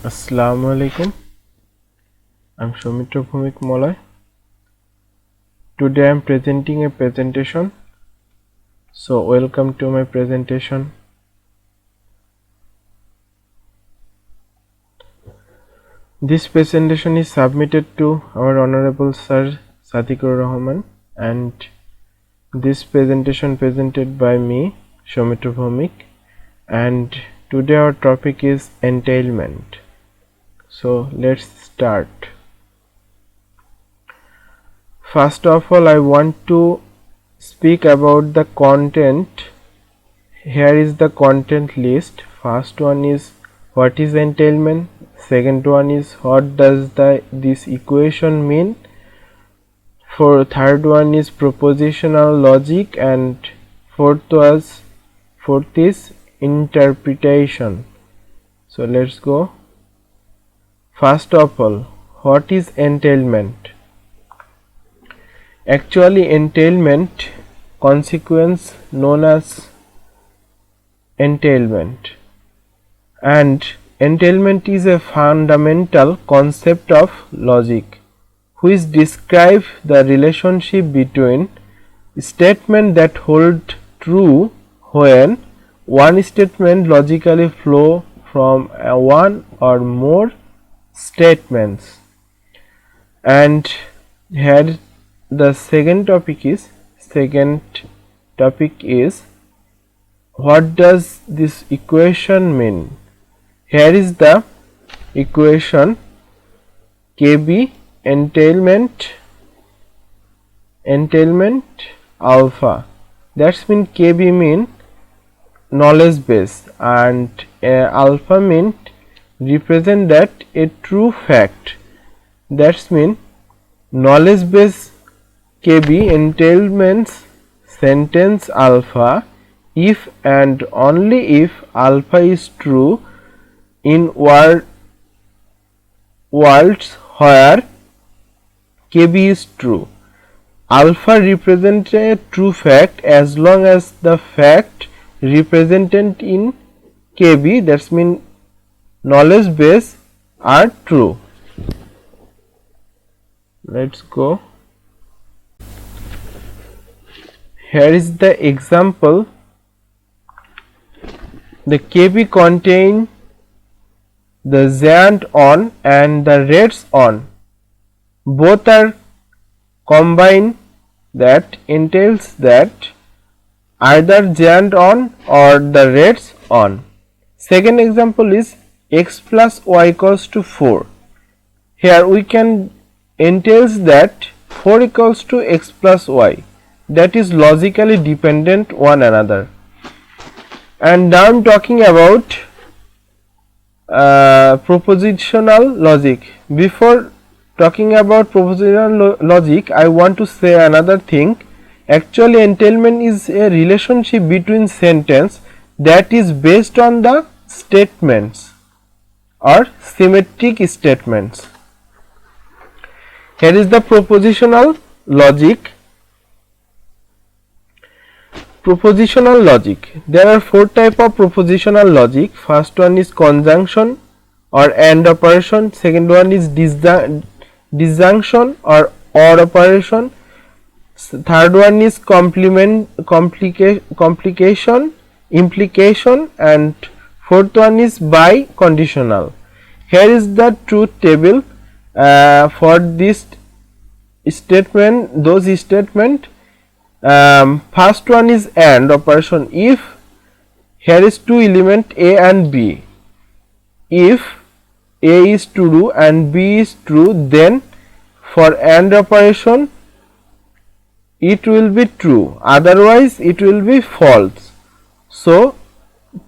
Assalamu alaikum. I'm Soumitra Bhumik Molay. Today I'm presenting a presentation. So welcome to my presentation. This presentation is submitted to our Honorable Sir Sadiqur Rahman, and this presentation presented by me, Soumitra Bhumik, and today our topic is entailment. So let's start. First of all, I want to speak about the content. Here is the content list. First one is what is entailment. Second one is what does this equation mean. Third one is propositional logic, and fourth is interpretation. So let's go. First of all, what is entailment? Actually, entailment consequence known as entailment, and entailment is a fundamental concept of logic which describes the relationship between statements that hold true when one statement logically flow from one or more statements. And here the second topic is what does this equation mean. Here is the equation KB entailment alpha. That's mean KB mean knowledge base, and alpha mean represent that a true fact. That's mean knowledge base KB entailments sentence alpha if and only if alpha is true in worlds where KB is true. Alpha represents a true fact as long as the fact represented in KB, that's mean knowledge base, are true. Let's go. Here is the example. The KB contain the giant on and the reds on. Both are combined, that entails that either giant on or the reds on. Second example is x plus y equals to 4. Here we can entails that 4 equals to x plus y, that is logically dependent one another. And now I am talking about propositional logic. Before talking about propositional logic, I want to say another thing. Actually, entailment is a relationship between sentence that is based on the statements or symmetric statements. Here is the propositional logic. Propositional logic. There are four types of propositional logic. First one is conjunction or AND operation. Second one is disjunction or OR operation. Third one is implication, and fourth one is biconditional. Here is the truth table for this statement. Those statement. First one is AND operation. If here is two element A and B, if A is true and B is true, then for AND operation it will be true, otherwise it will be false. So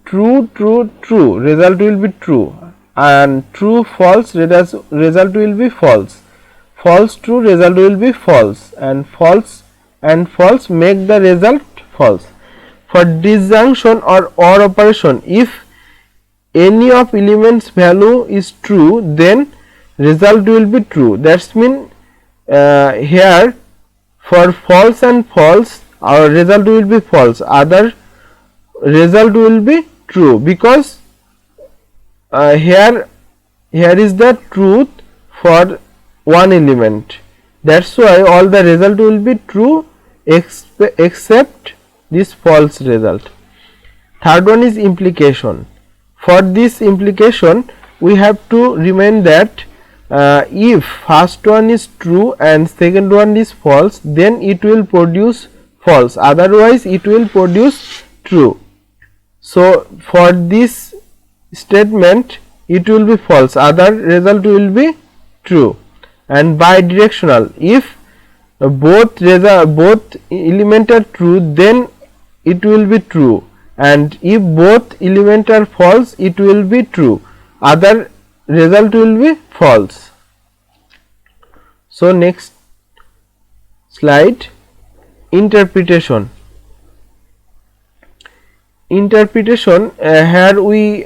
true result will be true, and true false result will be false. False true result will be false, and false make the result false. For disjunction or OR operation, if any of elements value is true, then result will be true. That's mean here for false and false our result will be false, other result will be true, because here here is the truth for one element. That's why all the result will be true except this false result. Third one is implication. For this implication, we have to remind that if first one is true and second one is false, then it will produce false, otherwise it will produce true. So for this statement it will be false, other result will be true. And bidirectional, if both element are true, then it will be true, and if both element are false, it will be true, other result will be false. So next slide, interpretation. Interpretation, here we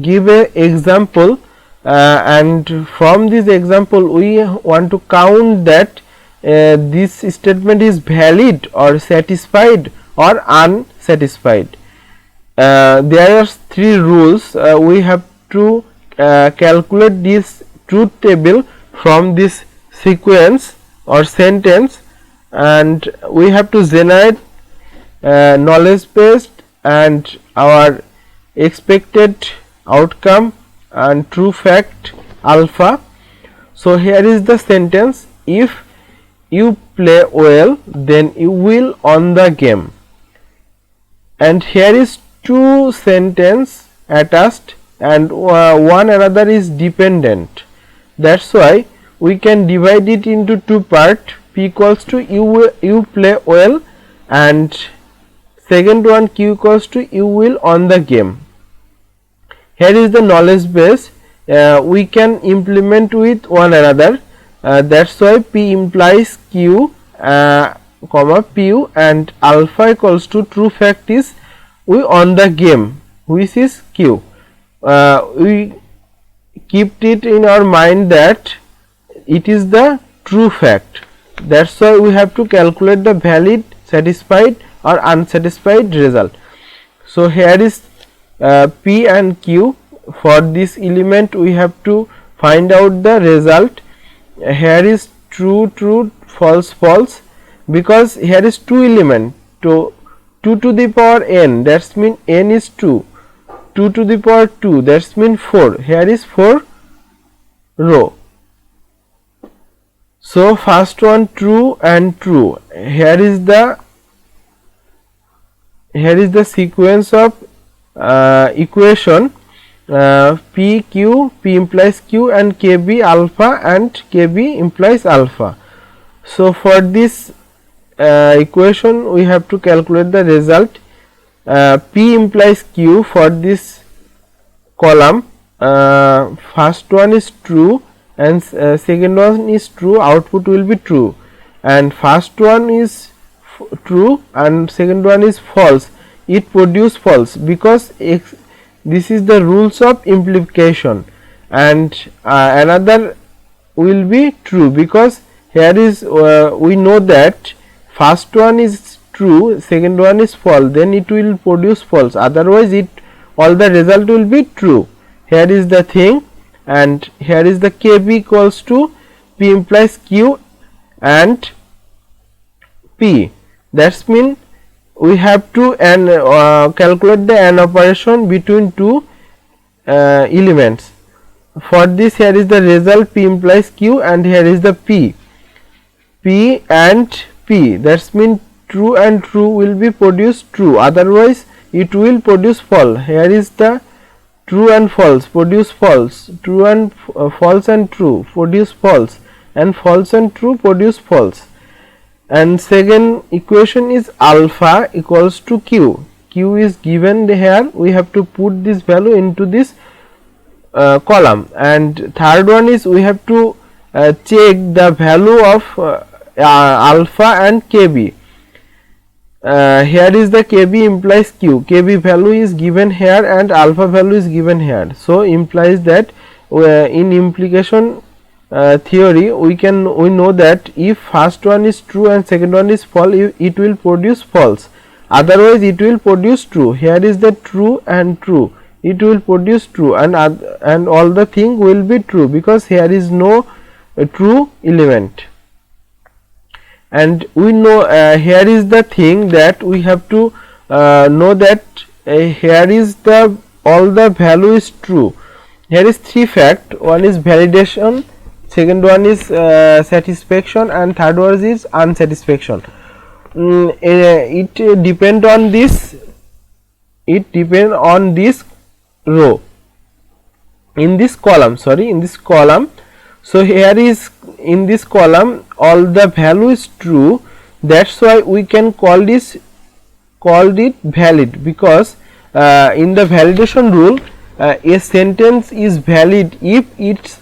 give a example, and from this example we want to count that this statement is valid or satisfied or unsatisfied. There are three rules. We have to calculate this truth table from this sequence or sentence, and we have to generate knowledge based and our expected outcome and true fact alpha. So here is the sentence: if you play well, then you will on the game. And here is two sentence attached, and one another is dependent. That's why we can divide it into two part. P equals to you play well, and second one Q equals to you will on the game. Here is the knowledge base. We can implement with one another. That's why P implies Q, comma Pu, and alpha equals to true fact is we on the game, which is Q. We kept it in our mind that it is the true fact. That's why we have to calculate the valid, satisfied or unsatisfied result. So here is P and Q. For this element we have to find out the result. Here is true, true, false, false, because here is two element. So 2 to the power n, that's mean n is 2. 2 to the power 2, that's mean 4. Here is 4 row. So first one true and true. Here is the sequence of equation. P Q, P implies Q, and KB alpha, and KB implies alpha. So for this equation we have to calculate the result. P implies Q for this column. First one is true and second one is true, output will be true, and first one is true and second one is false, it produce false, because this is the rules of implication. And another will be true, because here is we know that first one is true, second one is false, then it will produce false, otherwise it all the result will be true. Here is the thing, and here is the KB equals to P implies Q and P. That's mean we have to calculate the AND operation between two elements. For this, here is the result P implies Q, and here is the P. P and P, that's mean true and true will be produced true, otherwise it will produce false. Here is the true and false produce false, true and false and true produce false, and false and true produce false. And second equation is alpha equals to Q. Q is given here, we have to put this value into this column. And third one is we have to check the value of alpha and KB. Here is the KB implies Q. KB value is given here and alpha value is given here. So implies that in implication theory we know that if first one is true and second one is false, it will produce false, otherwise it will produce true. Here is the true and true, it will produce true, and all the thing will be true, because here is no true element. And we know here is the thing that we have to know that here is the all the value is true. Here is three fact: one is validation, second one is satisfaction, and third one is unsatisfaction. It depend on this, it depend on this row, in this column, sorry, in this column. So here is in this column all the value is true, that's why we can call it valid, because in the validation rule a sentence is valid if it's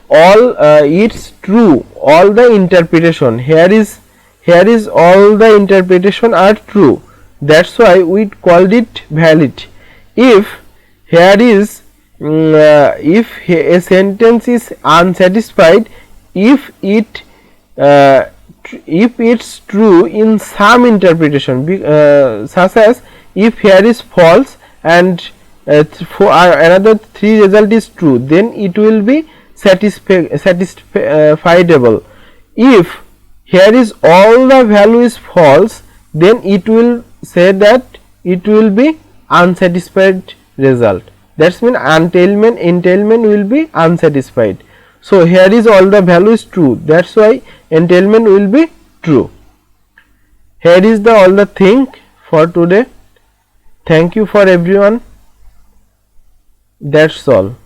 all it's true, all the interpretation here is all the interpretation are true, that's why we called it valid. If here is if a sentence is unsatisfied, if it's true in some interpretation, such as if here is false and for another three result is true, then it will be satisfiable. If here is all the value is false, then it will say that it will be unsatisfied result. That's mean entailment will be unsatisfied. So here is all the value is true, that's why entailment will be true. Here is the all the thing for today. Thank you for everyone. That's all.